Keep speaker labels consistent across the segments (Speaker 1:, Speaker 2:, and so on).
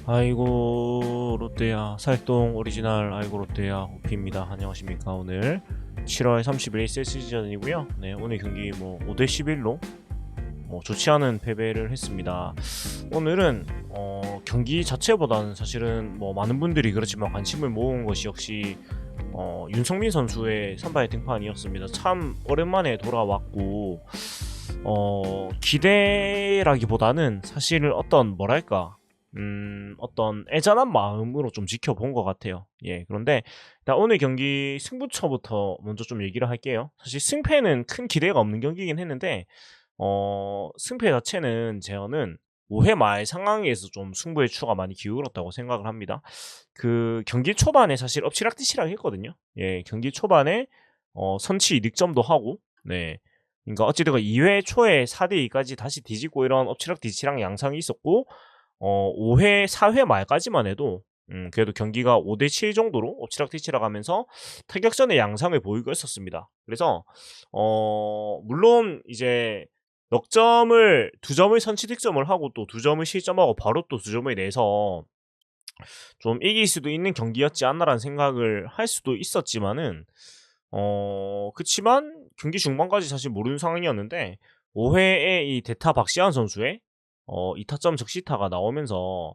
Speaker 1: 아이고 롯데야 살동 오리지널 아이고 롯데야 호피입니다. 안녕하십니까. 오늘 7월 30일 세시즌이고요. 네, 오늘 경기 5대 11로 좋지 않은 패배를 했습니다. 오늘은 경기 자체보다는 사실은 많은 분들이 그렇지만 관심을 모은 것이 역시 윤성민 선수의 선발 등판이었습니다. 참 오랜만에 돌아왔고 기대라기보다는 사실 어떤 뭐랄까 어떤 애잔한 마음으로 좀 지켜본 것 같아요. 예, 그런데 일단 오늘 경기 승부처부터 먼저 좀 얘기를 할게요. 사실 승패는 큰 기대가 없는 경기이긴 했는데 승패 자체는 제어는 5회 말 상황에서 좀 승부의 추가 많이 기울었다고 생각을 합니다. 그 경기 초반에 사실 엎치락뒤치락 했거든요. 예, 경기 초반에 선취 득점도 하고, 네. 그러니까 어찌되건 2회 초에 4대2까지 다시 뒤집고 이런 엎치락뒤치락 양상이 있었고, 5회, 4회 말까지만 해도 그래도 경기가 5대7 정도로 엎치락뒤치락 하면서 타격전의 양상을 보이고 있었습니다. 그래서 물론 이제 넉점을 2점을 선취 득점을 하고 또 2점을 실점하고 바로 또 2점을 내서 좀 이길 수도 있는 경기였지 않나라는 생각을 할 수도 있었지만은 그치만 경기 중반까지 사실 모르는 상황이었는데 5회에 이 대타 박시환 선수의 2타점 적시타가 나오면서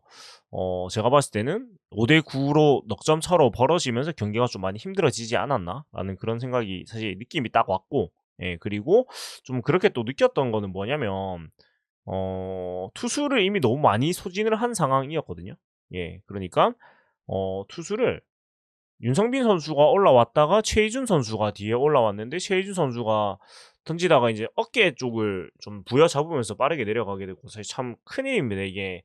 Speaker 1: 제가 봤을 때는 5대 9로 넉점 차로 벌어지면서 경기가 좀 많이 힘들어지지 않았나라는 그런 생각이 사실 느낌이 딱 왔고, 예, 그리고 좀 그렇게 또 느꼈던 거는 뭐냐면 투수를 이미 너무 많이 소진을 한 상황이었거든요. 예, 그러니까 투수를 윤성빈 선수가 올라왔다가 최희준 선수가 뒤에 올라왔는데 최희준 선수가 던지다가 이제 어깨 쪽을 좀 부여잡으면서 빠르게 내려가게 되고 사실 참 큰일입니다. 이게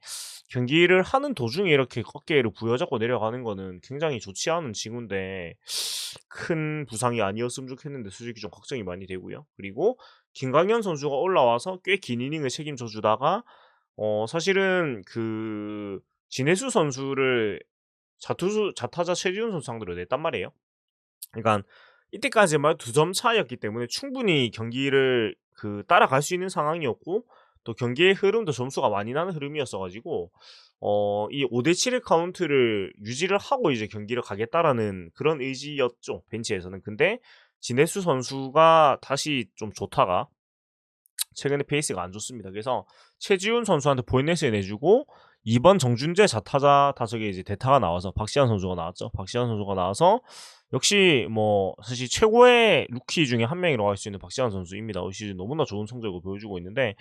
Speaker 1: 경기를 하는 도중에 이렇게 어깨를 부여잡고 내려가는 거는 굉장히 좋지 않은 징후인데 큰 부상이 아니었으면 좋겠는데 솔직히 좀 걱정이 많이 되고요. 그리고 김광현 선수가 올라와서 꽤 긴 이닝을 책임져 주다가 사실은 그 진해수 선수를 자타자 최지훈 선수 상대로 냈단 말이에요. 그러니까 이때까지만 2점 차였기 때문에 충분히 경기를 따라갈 수 있는 상황이었고 또 경기의 흐름도 점수가 많이 나는 흐름이었어 가지고 이 5대 7의 카운트를 유지를 하고 이제 경기를 가겠다라는 그런 의지였죠, 벤치에서는. 근데 진해수 선수가 다시 좀 좋다가 최근에 페이스가 안 좋습니다. 그래서 최지훈 선수한테 포인트를 내주고 2번 정준재 자타자 타석에 이제 대타가 나와서 박시환 선수가 나왔죠. 박시환 선수가 나와서 역시 사실 최고의 루키 중에 한 명이라고 할 수 있는 박시환 선수입니다. 올 시즌 너무나 좋은 성적을 보여주고 있는데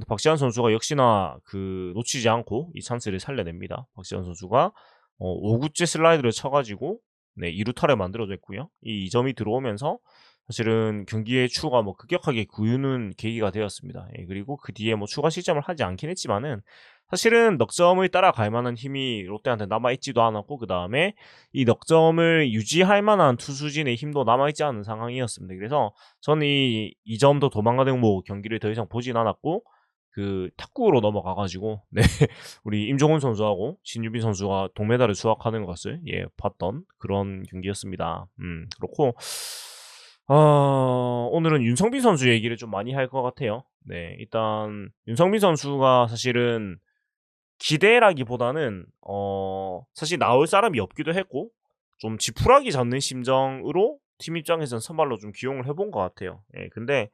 Speaker 1: 박시환 선수가 역시나 놓치지 않고 이 찬스를 살려냅니다. 박시환 선수가 5구째 슬라이드를 쳐가지고 네, 2루타를 만들어냈고요. 이 2점이 들어오면서 사실은 경기의 추가 급격하게 구유는 계기가 되었습니다. 예, 그리고 그 뒤에 추가 실점을 하지 않긴 했지만은 사실은 넉점을 따라갈 만한 힘이 롯데한테 남아있지도 않았고 그 다음에 이 넉점을 유지할 만한 투수진의 힘도 남아있지 않은 상황이었습니다. 그래서 저는 이 2점도 도망가는 경기를 더 이상 보진 않았고 탁구로 넘어가가지고 네, 우리 임종훈 선수하고 신유빈 선수가 동메달을 수확하는 것을 봤던 그런 경기였습니다. 그렇고 오늘은 윤성빈 선수 얘기를 좀 많이 할 것 같아요. 네, 일단 윤성빈 선수가 사실은 기대라기보다는 사실 나올 사람이 없기도 했고 좀 지푸라기 잡는 심정으로 팀 입장에서는 선발로 좀 기용을 해본 것 같아요. 예, 근데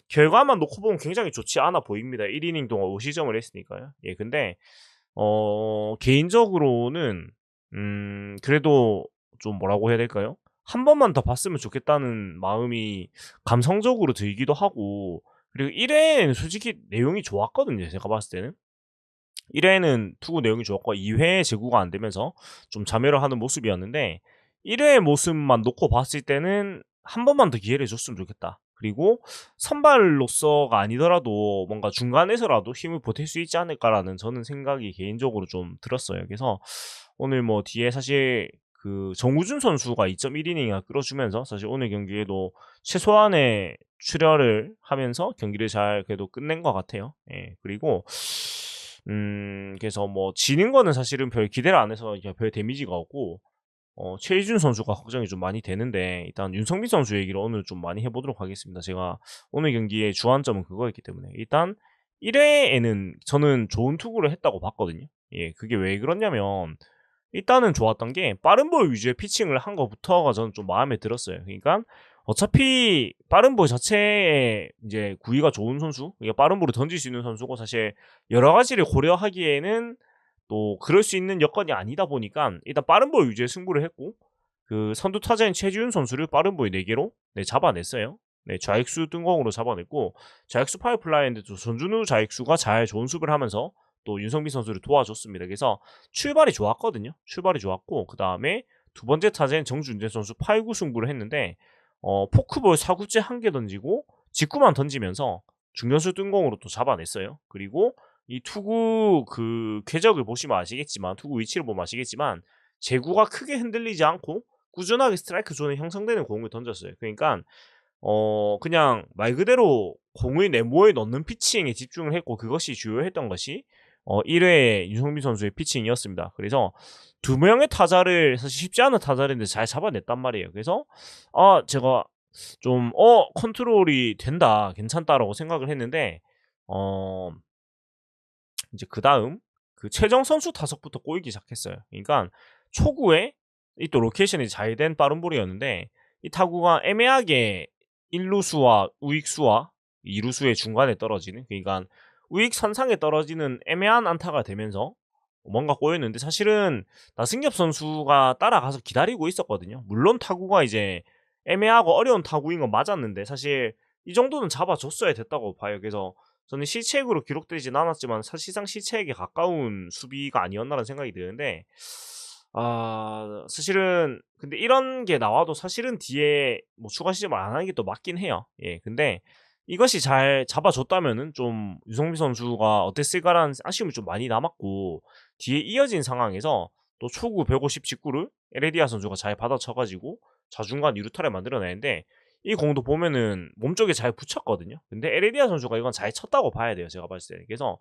Speaker 1: 결과만 놓고 보면 굉장히 좋지 않아 보입니다. 1이닝 동안 5시점을 했으니까요. 예, 근데 개인적으로는 그래도 좀 뭐라고 해야 될까요? 한 번만 더 봤으면 좋겠다는 마음이 감성적으로 들기도 하고, 그리고 1회에는 솔직히 내용이 좋았거든요. 제가 봤을 때는. 1회에는 투구 내용이 좋았고 2회에 제구가 안 되면서 좀 자멸을 하는 모습이었는데 1회의 모습만 놓고 봤을 때는 한 번만 더 기회를 줬으면 좋겠다. 그리고 선발로서가 아니더라도 뭔가 중간에서라도 힘을 보탤 수 있지 않을까라는 저는 생각이 개인적으로 좀 들었어요. 그래서 오늘 뒤에 사실 정우준 선수가 2.1이닝을 끌어주면서 사실 오늘 경기에도 최소한의 출혈을 하면서 경기를 잘 그래도 끝낸 것 같아요. 예, 그리고 그래서 지는 거는 사실은 별 기대를 안 해서 별 데미지가 없고 최희준 선수가 걱정이 좀 많이 되는데 일단 윤성빈 선수 얘기를 오늘 좀 많이 해보도록 하겠습니다. 제가 오늘 경기의 주안점은 그거였기 때문에 일단 1회에는 저는 좋은 투구를 했다고 봤거든요. 예, 그게 왜 그렇냐면 일단은 좋았던 게 빠른 볼 위주의 피칭을 한 것부터가 저는 좀 마음에 들었어요. 그러니까 어차피 빠른 볼 자체에 이제 구위가 좋은 선수, 그러니까 빠른 볼을 던질 수 있는 선수고 사실 여러 가지를 고려하기에는 또 그럴 수 있는 여건이 아니다 보니까 일단 빠른 볼 위주의 승부를 했고 그 선두 타자인 최지훈 선수를 빠른 볼 4개로 잡아냈어요. 네, 좌익수 뜬공으로 잡아냈고 좌익수 파이플라이인데 또 손준우 좌익수가 잘 좋은 수비를 하면서 또 윤성빈 선수를 도와줬습니다. 그래서 출발이 좋았거든요. 출발이 좋았고 그 다음에 두 번째 타자인 정준재 선수 8구 승부를 했는데 포크볼 4구째 1개 던지고 직구만 던지면서 중견수 뜬공으로 또 잡아냈어요. 그리고 이 투구 그 궤적을 보시면 아시겠지만 투구 위치를 보면 아시겠지만 제구가 크게 흔들리지 않고 꾸준하게 스트라이크 존에 형성되는 공을 던졌어요. 그러니까 그냥 말 그대로 공을 네모에 넣는 피칭에 집중을 했고 그것이 주요했던 것이 1회의 윤성빈 선수의 피칭이었습니다. 그래서 두 명의 타자를 사실 쉽지 않은 타자인데 잘 잡아냈단 말이에요. 그래서 제가 좀 컨트롤이 된다, 괜찮다라고 생각을 했는데 이제 그다음 그 최정 선수 타석부터 꼬이기 시작했어요. 그러니까 초구에 이 또 로케이션이 잘 된 빠른 볼이었는데 이 타구가 애매하게 1루수와 우익수와 2루수의 중간에 떨어지는 그러니까 우익 선상에 떨어지는 애매한 안타가 되면서 뭔가 꼬였는데 사실은 나승엽 선수가 따라가서 기다리고 있었거든요. 물론 타구가 이제 애매하고 어려운 타구인 건 맞았는데 사실 이 정도는 잡아줬어야 됐다고 봐요. 그래서 저는 실책으로 기록되진 않았지만 사실상 실책에 가까운 수비가 아니었나라는 생각이 드는데 사실은 근데 이런 게 나와도 사실은 뒤에 뭐 추가 시점을 안 하는 게 또 맞긴 해요. 예, 근데 이것이 잘 잡아줬다면은 좀 유성빈 선수가 어땠을까라는 아쉬움이 좀 많이 남았고 뒤에 이어진 상황에서 또 초구 150 직구를 에레디아 선수가 잘 받아쳐가지고 좌중간 유루타를 만들어내는데 이 공도 보면은 몸쪽에 잘 붙였거든요. 근데 에레디아 선수가 이건 잘 쳤다고 봐야 돼요. 제가 봤을 때. 그래서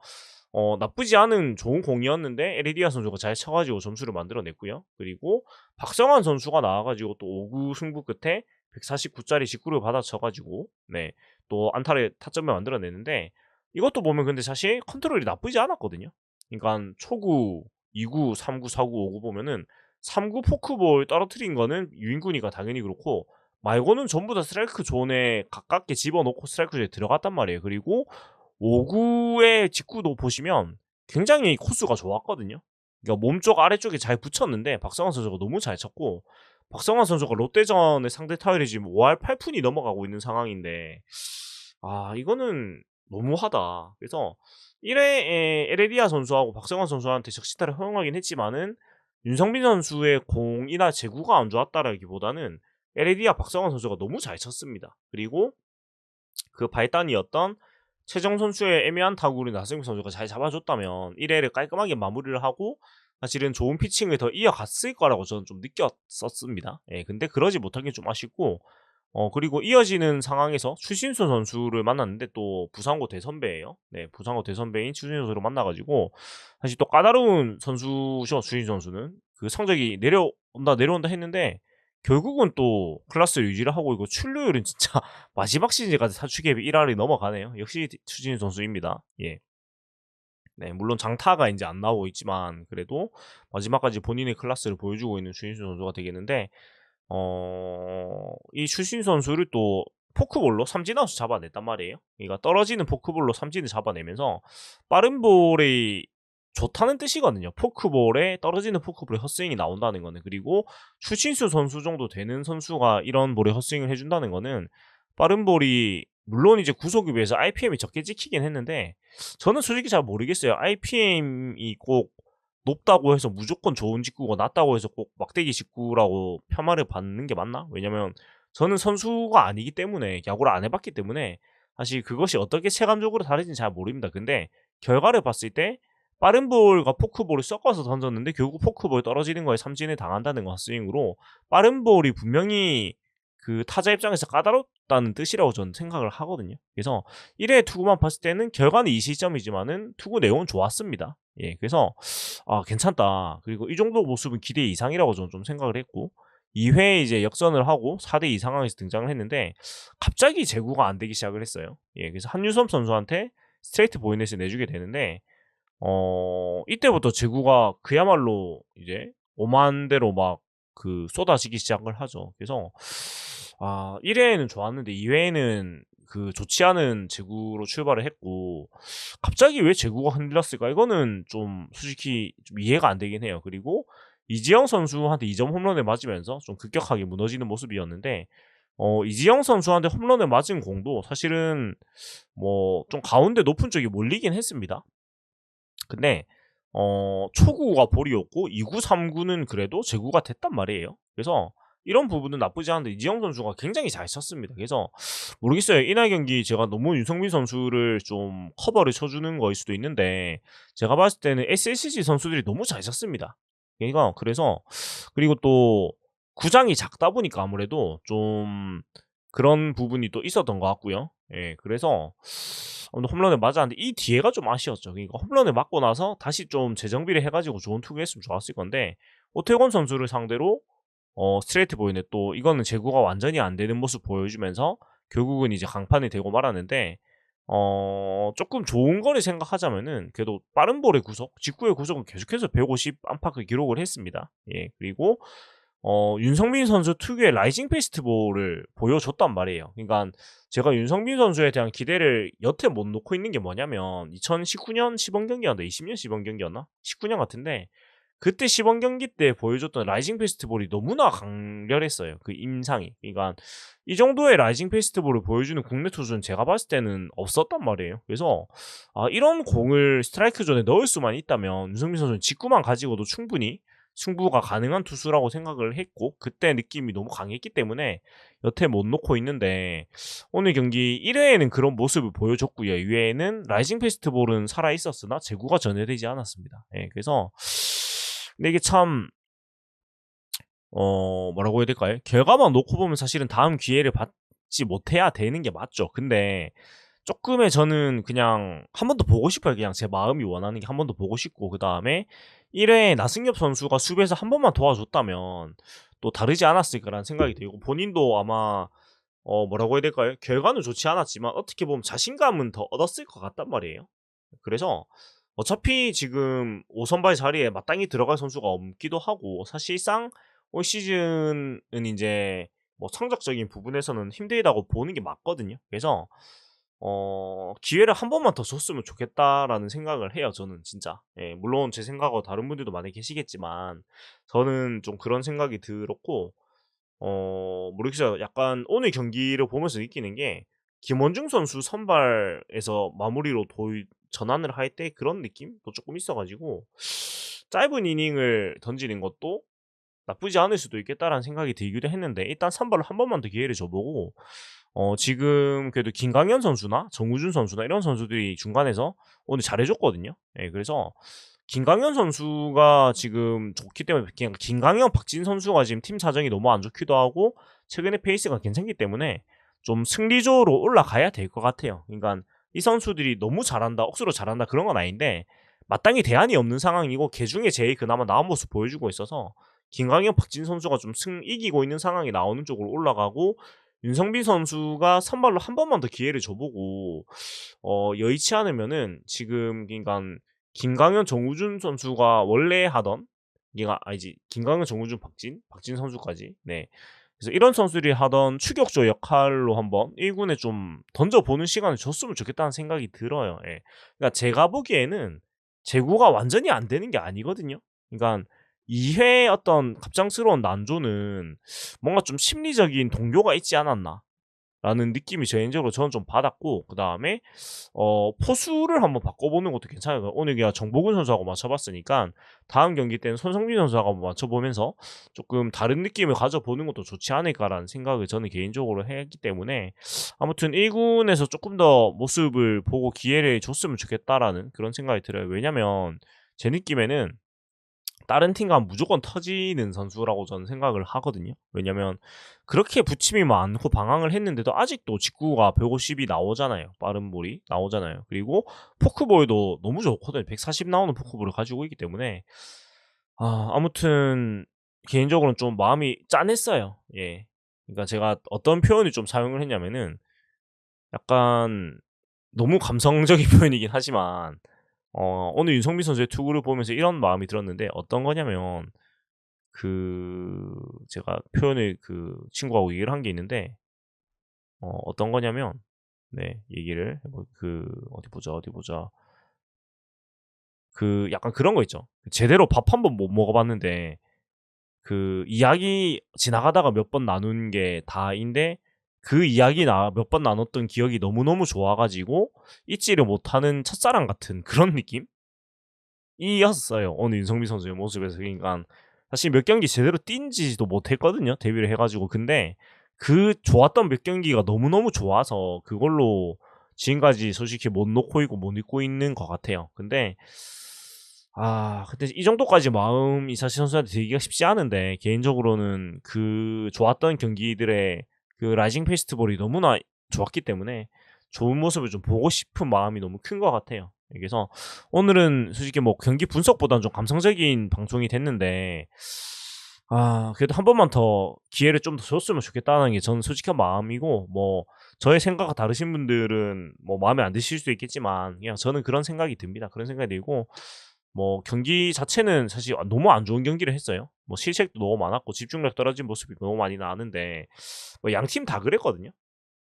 Speaker 1: 나쁘지 않은 좋은 공이었는데 에레디아 선수가 잘 쳐가지고 점수를 만들어냈고요. 그리고 박성환 선수가 나와가지고 또 5구 승부 끝에 149짜리 직구를 받아쳐가지고 네, 또 안타를 타점을 만들어냈는데 이것도 보면 근데 사실 컨트롤이 나쁘지 않았거든요. 그러니까 초구, 2구, 3구, 4구, 5구 보면은 3구 포크볼 떨어뜨린 거는 유인군이가 당연히 그렇고 말고는 전부 다 스트라이크 존에 가깝게 집어넣고 스트라이크 존에 들어갔단 말이에요. 그리고 5구의 직구도 보시면 굉장히 코스가 좋았거든요. 그러니까 몸쪽 아래쪽에 잘 붙였는데 박성환 선수가 너무 잘 쳤고 박성환 선수가 롯데전의 상대 타율이 지금 5할 8푼이 넘어가고 있는 상황인데 이거는 너무하다. 그래서 1회에 에레디아 선수하고 박성환 선수한테 적시타를 허용하긴 했지만은 윤성빈 선수의 공이나 제구가 안 좋았다라기보다는 에레디아 박성환 선수가 너무 잘 쳤습니다. 그리고 그 발단이었던 최정 선수의 애매한 타구를 나승엽 선수가 잘 잡아줬다면 1회를 깔끔하게 마무리를 하고 사실은 좋은 피칭을 더 이어갔을 거라고 저는 좀 느꼈었습니다. 예, 근데 그러지 못한 게 좀 아쉽고 그리고 이어지는 상황에서 추신수 선수를 만났는데 또 부상고 대선배예요. 네, 부상고 대선배인 추신수 선수를 만나가지고 사실 또 까다로운 선수죠. 추신수 선수는 그 성적이 내려온다 했는데 결국은 또 클래스를 유지를 하고 있고 출루율은 진짜 마지막 시즌까지 사축앱이 1할이 넘어가네요. 역시 추진수 선수입니다. 예. 네, 물론 장타가 이제 안 나오고 있지만 그래도 마지막까지 본인의 클래스를 보여주고 있는 추신수 선수가 되겠는데 이 추신수 선수를 또 포크볼로 삼진아웃 잡아냈단 말이에요. 그러니까 떨어지는 포크볼로 삼진을 잡아내면서 빠른 볼이 좋다는 뜻이거든요. 포크볼에 떨어지는 포크볼에 헛스윙이 나온다는 거는. 그리고 추신수 선수 정도 되는 선수가 이런 볼에 헛스윙을 해준다는 거는 빠른 볼이 물론 이제 구속에 비해서 RPM이 적게 찍히긴 했는데 저는 솔직히 잘 모르겠어요. RPM이 꼭 높다고 해서 무조건 좋은 직구가 낮다고 해서 꼭 막대기 직구라고 폄하를 받는 게 맞나? 왜냐면 저는 선수가 아니기 때문에 야구를 안 해봤기 때문에 사실 그것이 어떻게 체감적으로 다른지는 잘 모릅니다. 근데 결과를 봤을 때 빠른 볼과 포크볼을 섞어서 던졌는데 결국 포크볼 떨어지는 거에 삼진을 당한다는 거 스윙으로 빠른 볼이 분명히 그 타자 입장에서 까다롭다는 뜻이라고 저는 생각을 하거든요. 그래서 1회 투구만 봤을 때는 결과는 이 시점이지만은 투구 내용은 좋았습니다. 예, 그래서 괜찮다. 그리고 이 정도 모습은 기대 이상이라고 저는 좀 생각을 했고 2회 이제 역전을 하고 4대2 상황에서 등장을 했는데 갑자기 제구가 안 되기 시작을 했어요. 예, 그래서 한유섬 선수한테 스트레이트 보이넷을 내주게 되는데 이때부터 제구가 그야말로 이제 오만대로 막 쏟아지기 시작을 하죠. 그래서 1회에는 좋았는데 2회에는 좋지 않은 제구로 출발을 했고, 갑자기 왜 제구가 흔들렸을까? 이거는 좀 솔직히 좀 이해가 안 되긴 해요. 그리고 이지영 선수한테 2점 홈런을 맞으면서 좀 급격하게 무너지는 모습이었는데, 이지영 선수한테 홈런을 맞은 공도 사실은 뭐 좀 가운데 높은 쪽에 몰리긴 했습니다. 근데 초구가 볼이었고 2구, 3구는 그래도 제구가 됐단 말이에요. 그래서 이런 부분은 나쁘지 않은데 이지영 선수가 굉장히 잘 쳤습니다. 그래서 모르겠어요. 이날 경기 제가 너무 윤성민 선수를 좀 커버를 쳐주는 거일 수도 있는데, 제가 봤을 때는 SSG 선수들이 너무 잘 쳤습니다. 그러니까 그래서, 그리고 또 구장이 작다 보니까 아무래도 좀 그런 부분이 또 있었던 것 같고요. 예, 그래서 홈런을 맞았는데 이 뒤에가 좀 아쉬웠죠. 그러니까 홈런을 맞고 나서 다시 좀 재정비를 해가지고 좋은 투구했으면 좋았을 건데, 오태곤 선수를 상대로 스트레이트 보이네, 또 이거는 제구가 완전히 안 되는 모습 보여주면서 결국은 이제 강판이 되고 말았는데, 조금 좋은 거를 생각하자면은 그래도 빠른 볼의 구속, 직구의 구속은 계속해서 150 안팎을 기록을 했습니다. 예, 그리고 윤성민 선수 특유의 라이징 페스티벌을 보여줬단 말이에요. 그러니까 제가 윤성민 선수에 대한 기대를 여태 못 놓고 있는 게 뭐냐면, 2019년 시범 경기였나 20년 시범 경기였나 19년 같은데, 그때 시범 경기 때 보여줬던 라이징 페스티벌이 너무나 강렬했어요. 그 임상이. 그러니까 이 정도의 라이징 페스티벌을 보여주는 국내 투수는 제가 봤을 때는 없었단 말이에요. 그래서 이런 공을 스트라이크 존에 넣을 수만 있다면 윤성민 선수는 직구만 가지고도 충분히 승부가 가능한 투수라고 생각을 했고, 그때 느낌이 너무 강했기 때문에 여태 못 놓고 있는데, 오늘 경기 1회에는 그런 모습을 보여줬고요. 2회에는 라이징 페스티벌은 살아있었으나 제구가 전해되지 않았습니다. 예, 그래서 근데 이게 참 뭐라고 해야 될까요? 결과만 놓고 보면 사실은 다음 기회를 받지 못해야 되는 게 맞죠. 근데 조금의 저는 그냥 한 번 더 보고 싶어요. 그냥 제 마음이 원하는 게 한 번 더 보고 싶고, 그 다음에 1회에 나승엽 선수가 수비에서 한 번만 도와줬다면 또 다르지 않았을까라는 생각이 들고, 본인도 아마 뭐라고 해야 될까요? 결과는 좋지 않았지만 어떻게 보면 자신감은 더 얻었을 것 같단 말이에요. 그래서 어차피 지금 5선발 자리에 마땅히 들어갈 선수가 없기도 하고, 사실상 올 시즌은 이제 뭐 성적적인 부분에서는 힘들다고 보는 게 맞거든요. 그래서 기회를 한 번만 더 줬으면 좋겠다라는 생각을 해요, 저는 진짜. 예, 물론 제 생각과 다른 분들도 많이 계시겠지만 저는 좀 그런 생각이 들었고, 모르겠어요. 약간 오늘 경기를 보면서 느끼는 게, 김원중 선수 선발에서 마무리로 전환을 할 때 그런 느낌도 조금 있어가지고, 짧은 이닝을 던지는 것도 나쁘지 않을 수도 있겠다라는 생각이 들기도 했는데, 일단 선발로 한 번만 더 기회를 줘보고, 지금 그래도 김강현 선수나 정우준 선수나 이런 선수들이 중간에서 오늘 잘해줬거든요. 예, 그래서 김강현 선수가 지금 좋기 때문에, 그냥 김강현, 박진 선수가 지금 팀 사정이 너무 안 좋기도 하고 최근에 페이스가 괜찮기 때문에 좀 승리조로 올라가야 될 것 같아요. 그러니까 이 선수들이 너무 잘한다, 억수로 잘한다 그런 건 아닌데, 마땅히 대안이 없는 상황이고 개 중에 제일 그나마 나은 모습 보여주고 있어서 김강현, 박진 선수가 좀 이기고 있는 상황이 나오는 쪽으로 올라가고, 윤성빈 선수가 선발로 한 번만 더 기회를 줘보고 여의치 않으면은 지금, 그러니까 김강현, 정우준 선수가 원래 하던, 얘가 아니지, 김강현, 정우준, 박진 선수까지, 네, 그래서 이런 선수들이 하던 추격조 역할로 한번 1군에 좀 던져보는 시간을 줬으면 좋겠다는 생각이 들어요. 예. 그러니까 제가 보기에는 제구가 완전히 안 되는 게 아니거든요. 그러니까 2회 어떤 갑작스러운 난조는 뭔가 좀 심리적인 동료가 있지 않았나 라는 느낌이 개인적으로 저는 좀 받았고, 그 다음에 포수를 한번 바꿔보는 것도 괜찮아요. 오늘 그냥 정보근 선수하고 맞춰봤으니까 다음 경기 때는 손성민 선수하고 한번 맞춰보면서 조금 다른 느낌을 가져보는 것도 좋지 않을까라는 생각을 저는 개인적으로 했기 때문에, 아무튼 1군에서 조금 더 모습을 보고 기회를 줬으면 좋겠다라는 그런 생각이 들어요. 왜냐면 제 느낌에는 다른 팀 가면 무조건 터지는 선수라고 저는 생각을 하거든요. 왜냐면 그렇게 부침이 많고 방황을 했는데도 아직도 직구가 150이 나오잖아요. 빠른 볼이 나오잖아요. 그리고 포크볼도 너무 좋거든요. 140 나오는 포크볼을 가지고 있기 때문에 아무튼 개인적으로는 좀 마음이 짠했어요. 예. 그러니까 제가 어떤 표현을 좀 사용을 했냐면은, 약간 너무 감성적인 표현이긴 하지만 오늘 윤성빈 선수의 투구를 보면서 이런 마음이 들었는데 어떤 거냐면 제가 표현을 친구하고 얘기를 한 게 있는데 어떤 거냐면 네 얘기를 어디 보자. 약간 그런 거 있죠. 제대로 밥 한 번 못 먹어 봤는데 이야기 지나가다가 몇 번 나눈 게 다인데 이야기 몇 번 나눴던 기억이 너무너무 좋아 가지고 잊지를 못하는 첫사랑 같은 그런 느낌이었어요. 오늘 윤성빈 선수의 모습에서. 그러니깐 사실 몇 경기 제대로 뛴지도 못했거든요, 데뷔를 해 가지고. 근데 좋았던 몇 경기가 너무너무 좋아서 그걸로 지금까지 솔직히 못 놓고 있고 못 잊고 있는 것 같아요. 근데 이 정도까지 마음 이사시 선수한테 들기가 쉽지 않은데 개인적으로는 좋았던 경기들의 라이징 페스티벌이 너무나 좋았기 때문에 좋은 모습을 좀 보고 싶은 마음이 너무 큰 것 같아요. 그래서 오늘은 솔직히 뭐 경기 분석보다는 좀 감성적인 방송이 됐는데 그래도 한 번만 더 기회를 좀 더 줬으면 좋겠다는 게 저는 솔직한 마음이고, 뭐 저의 생각과 다르신 분들은 뭐 마음에 안 드실 수도 있겠지만 그냥 저는 그런 생각이 듭니다. 그런 생각이 들고, 뭐 경기 자체는 사실 너무 안 좋은 경기를 했어요. 뭐 실책도 너무 많았고 집중력 떨어진 모습이 너무 많이 나는데 뭐 양팀 다 그랬거든요.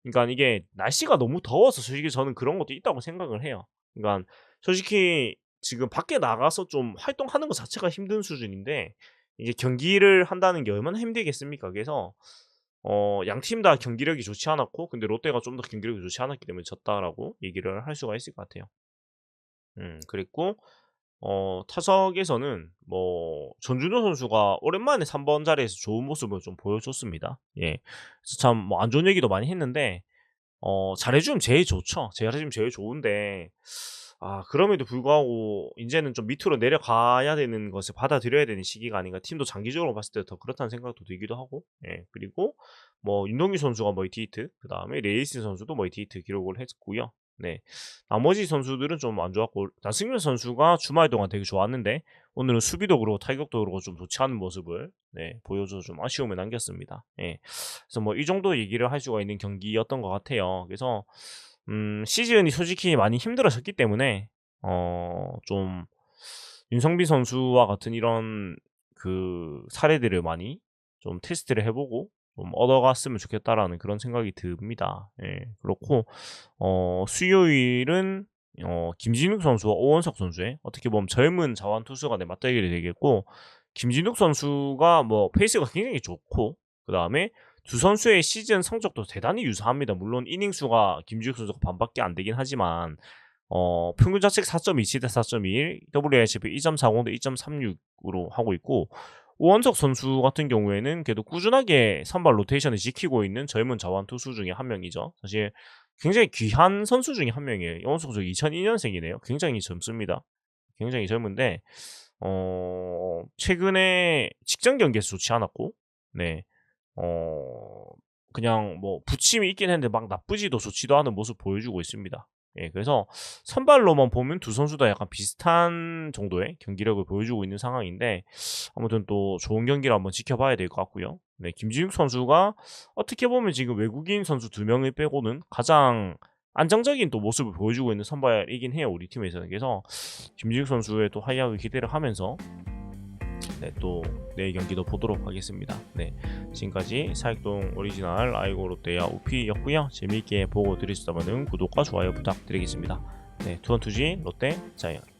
Speaker 1: 그러니까 이게 날씨가 너무 더워서 솔직히 저는 그런 것도 있다고 생각을 해요. 그러니까 솔직히 지금 밖에 나가서 좀 활동하는 것 자체가 힘든 수준인데 이게 경기를 한다는 게 얼마나 힘들겠습니까? 그래서 양팀 다 경기력이 좋지 않았고, 근데 롯데가 좀 더 경기력이 좋지 않았기 때문에 졌다라고 얘기를 할 수가 있을 것 같아요. 그랬고 타석에서는 뭐 전준호 선수가 오랜만에 3번 자리에서 좋은 모습을 좀 보여줬습니다. 예. 그래서 참 뭐 안 좋은 얘기도 많이 했는데 잘해주면 제일 좋죠. 잘해주면 제일 좋은데 그럼에도 불구하고 인제는 좀 밑으로 내려가야 되는 것을 받아들여야 되는 시기가 아닌가. 팀도 장기적으로 봤을 때 더 그렇다는 생각도 들기도 하고. 예. 그리고 뭐 윤동규 선수가 멀티히트, 그다음에 레이스 선수도 멀티히트 기록을 했고요. 네. 나머지 선수들은 좀 안 좋았고, 나승엽 선수가 주말 동안 되게 좋았는데 오늘은 수비도 그렇고 타격도 그렇고 좀 좋지 않은 모습을 보여줘서 좀 아쉬움을 남겼습니다. 예. 그래서 뭐 이 정도 얘기를 할 수가 있는 경기였던 것 같아요. 그래서 시즌이 솔직히 많이 힘들어졌기 때문에 좀 윤성빈 선수와 같은 이런 사례들을 많이 좀 테스트를 해 보고 좀 얻어갔으면 좋겠다라는 그런 생각이 듭니다. 예. 그렇고 수요일은 김진욱 선수와 오원석 선수의 어떻게 보면 젊은 자완 투수가 맞대결이 되겠고, 김진욱 선수가 뭐 페이스가 굉장히 좋고, 그다음에 두 선수의 시즌 성적도 대단히 유사합니다. 물론 이닝 수가 김진욱 선수가 반밖에 안 되긴 하지만 평균 자책 4.27 대 4.21, WHIP 2.40 대 2.36으로 하고 있고, 오원석 선수 같은 경우에는 그래도 꾸준하게 선발 로테이션을 지키고 있는 젊은 자완 투수 중에 한 명이죠. 사실 굉장히 귀한 선수 중에 한 명이에요. 오원석 선수 2002년생이네요. 굉장히 젊습니다. 굉장히 젊은데 최근에 직전 경기에서 좋지 않았고, 네. 그냥 뭐 부침이 있긴 했는데 막 나쁘지도 좋지도 않은 모습 보여주고 있습니다. 예, 그래서 선발로만 보면 두 선수 다 약간 비슷한 정도의 경기력을 보여주고 있는 상황인데, 아무튼 또 좋은 경기를 한번 지켜봐야 될 것 같고요. 네, 김진욱 선수가 어떻게 보면 지금 외국인 선수 2명을 빼고는 가장 안정적인 또 모습을 보여주고 있는 선발이긴 해요, 우리 팀에서는. 그래서 김진욱 선수의 또 활약을 기대를 하면서 또 내일 경기도 보도록 하겠습니다. 네, 지금까지 사익동 오리지널 아이고 롯데야 우피였고요. 재미있게 보고 드리셨다면 구독과 좋아요 부탁드리겠습니다. 네, 투원투지 롯데 자이언.